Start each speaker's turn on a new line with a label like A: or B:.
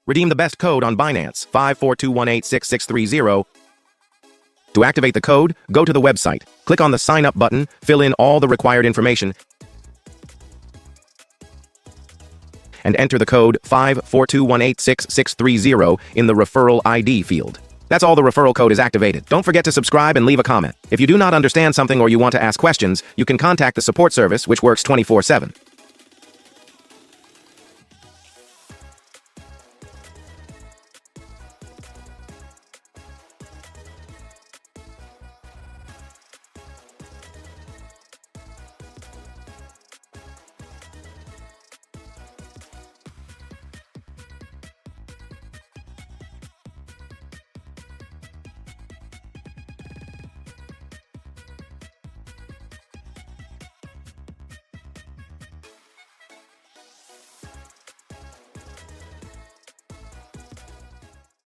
A: Redeem the best code on Binance, 542186630. To activate the code, go to the website, click on the Sign Up button, fill in all the required information, and enter the code 542186630 in the Referral ID field. That's all. The referral code is activated. Don't forget to subscribe and leave a comment. If you do not understand something or you want to ask questions, you can contact the support service, which works 24/7.